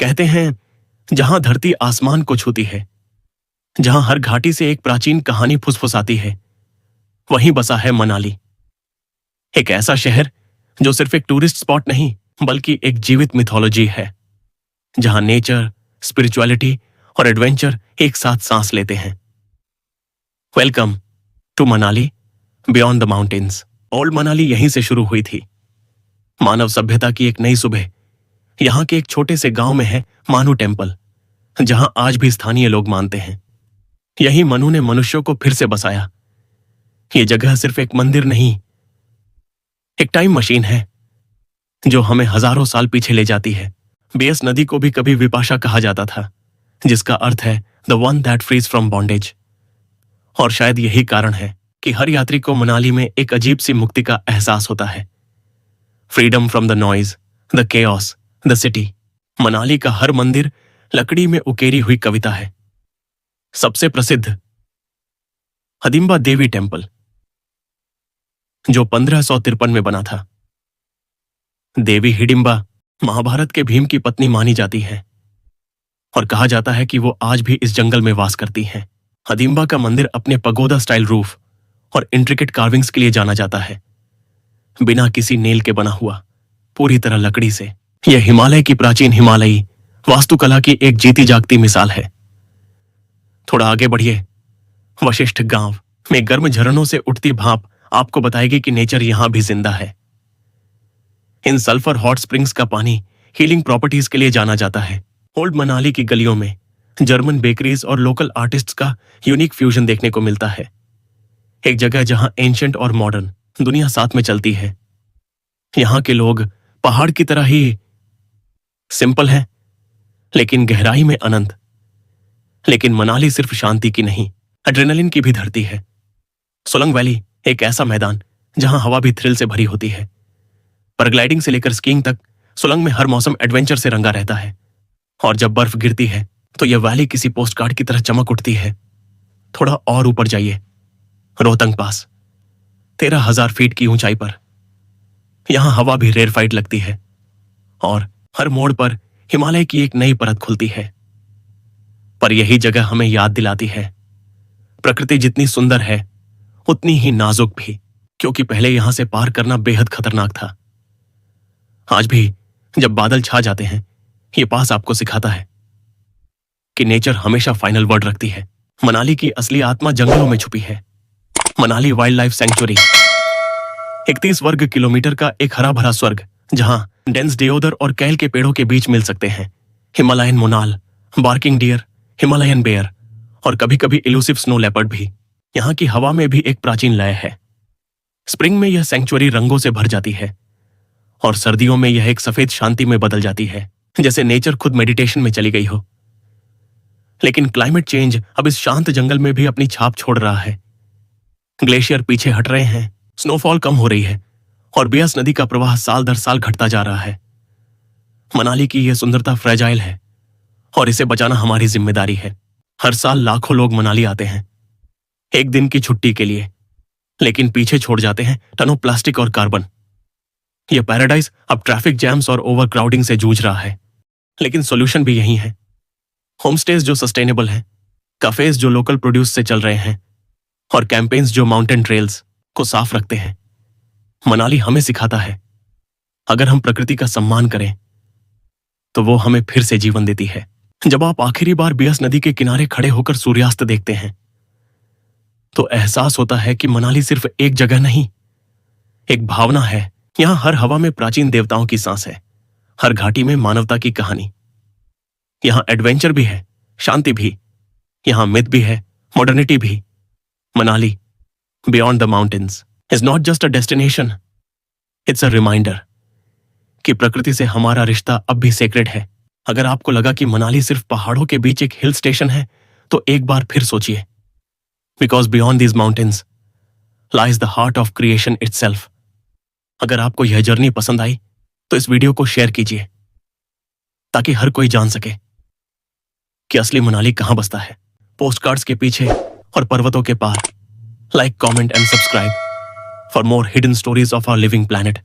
कहते हैं जहां धरती आसमान को छूती है, जहां हर घाटी से एक प्राचीन कहानी फुसफुसाती है, वहीं बसा है मनाली। एक ऐसा शहर जो सिर्फ एक टूरिस्ट स्पॉट नहीं बल्कि एक जीवित मिथोलॉजी है, जहां नेचर, स्पिरिचुअलिटी और एडवेंचर एक साथ सांस लेते हैं। Welcome to Manali beyond the mountains. Old Manali यहीं से शुरू हुई थी। मानव सभ्यता की एक नई सुबह यहां के एक छोटे से गांव में है मानू टेम्पल, जहां आज भी स्थानीय लोग मानते हैं यही मनु ने मनुष्यों को फिर से बसाया। ये जगह सिर्फ एक मंदिर नहीं, एक टाइम मशीन है जो हमें हजारों साल पीछे ले जाती है। बेस नदी को भी कभी विपाशा कहा जाता था, जिसका अर्थ है the one that frees from bondage. और शायद यही कारण है कि हर यात्री को मनाली में एक अजीब सी मुक्ति का एहसास होता है। Freedom from the noise, the chaos, the city. Manali का हर मंदिर लकड़ी में उकेरी हुई कविता है। सबसे प्रसिद्ध हडिम्बा देवी टेम्पल, जो 1553 में बना था। देवी हिडिंबा महाभारत के भीम की पत्नी मानी जाती है और कहा जाता है कि वो आज भी इस जंगल में वास करती हैं। हडिम्बा का मंदिर अपने पगोदा स्टाइल रूफ और इंट्रिकेट कार्विंग्स के लिए जाना जाता है, बिना किसी नेल के बना हुआ, पूरी तरह लकड़ी से। यह हिमालय की प्राचीन हिमालयी वास्तुकला की एक जीती जागती मिसाल है। थोड़ा आगे बढ़िए, वशिष्ठ गांव में गर्म झरनों से उठती भाप आपको बताएगी कि नेचर यहां भी जिंदा है। इन सल्फर हॉट स्प्रिंग्स का पानी हीलिंग प्रॉपर्टीज के लिए जाना जाता है। ओल्ड मनाली की गलियों में जर्मन बेकरीज और लोकल आर्टिस्ट्स का यूनिक फ्यूजन देखने को मिलता है। एक जगह जहां एंशिएंट और मॉडर्न दुनिया साथ में चलती है। यहां के लोग पहाड़ की तरह ही सिंपल हैं, लेकिन गहराई में अनंत। लेकिन मनाली सिर्फ शांति की नहीं, एड्रेनलिन की भी धरती है। सोलंग वैली एक ऐसा मैदान जहां हवा भी थ्रिल से भरी होती है। पैराग्लाइडिंग से लेकर स्कीइंग तक सोलंग में हर मौसम एडवेंचर से रंगा रहता है। और जब बर्फ गिरती है तो यह वैली किसी पोस्टकार्ड की तरह चमक उठती है। थोड़ा और ऊपर जाइए, रोहतंग पास 13,000 फीट की ऊंचाई पर। यहां हवा भी रेरफाइट लगती है और हर मोड़ पर हिमालय की एक नई परत खुलती है। पर यही जगह हमें याद दिलाती है, प्रकृति जितनी सुंदर है उतनी ही नाजुक भी, क्योंकि पहले यहां से पार करना बेहद खतरनाक था। आज भी जब बादल छा जाते हैं, ये पास आपको सिखाता है कि नेचर हमेशा फाइनल वर्ड रखती है। मनाली की असली आत्मा जंगलों में छुपी है। मनाली वाइल्ड लाइफ सेंचुरी 31 वर्ग किलोमीटर का एक हरा भरा स्वर्ग, जहां डेंस देओदर और कैल के पेड़ों के बीच मिल सकते हैं हिमालयन मोनाल, बार्किंग डियर, हिमालयन बेयर और कभी कभी इलूसिव स्नो लेपर्ड भी। यहां की हवा में भी एक प्राचीन लय है। स्प्रिंग में यह सेंचुरी रंगों से भर जाती है और सर्दियों में यह एक सफेद शांति में बदल जाती है, जैसे नेचर खुद मेडिटेशन में चली गई हो। लेकिन क्लाइमेट चेंज अब इस शांत जंगल में भी अपनी छाप छोड़ रहा है। ग्लेशियर पीछे हट रहे हैं, स्नोफॉल कम हो रही है और बियास नदी का प्रवाह साल दर साल घटता जा रहा है। मनाली की यह सुंदरता फ्रेजाइल है और इसे बचाना हमारी जिम्मेदारी है। हर साल लाखों लोग मनाली आते हैं एक दिन की छुट्टी के लिए, लेकिन पीछे छोड़ जाते हैं टनों प्लास्टिक और कार्बन। यह पैराडाइज अब ट्रैफिक जैम्स और ओवरक्राउडिंग से जूझ रहा है, लेकिन सॉल्यूशन भी यही है। होमस्टेज जो सस्टेनेबल हैं, कैफेज जो लोकल प्रोड्यूस से चल रहे हैं और कैंपेन्स जो माउंटेन ट्रेल्स को साफ रखते हैं। मनाली हमें सिखाता है, अगर हम प्रकृति का सम्मान करें तो वो हमें फिर से जीवन देती है। जब आप आखिरी बार बियास नदी के किनारे खड़े होकर सूर्यास्त देखते हैं तो एहसास होता है कि मनाली सिर्फ एक जगह नहीं, एक भावना है। यहां हर हवा में प्राचीन देवताओं की सांस है, हर घाटी में मानवता की कहानी। यहां एडवेंचर भी है, शांति भी, यहां मिथ भी है, मॉडर्निटी भी। Manali beyond the mountains is not just a destination, it's a reminder कि प्रकृति से हमारा रिश्ता अब भी सेक्रेड है। अगर आपको लगा कि मनाली सिर्फ पहाड़ों के बीच एक हिल स्टेशन है, तो एक बार फिर सोचिए, because beyond these mountains lies the heart of creation itself. अगर आपको यह जर्नी पसंद आई तो इस वीडियो को शेयर कीजिए, ताकि हर कोई जान सके कि असली मनाली कहां बसता है, पोस्टकार्ड्स के पीछे और पर्वतों के पार। Like, comment and subscribe for more hidden stories of our living planet.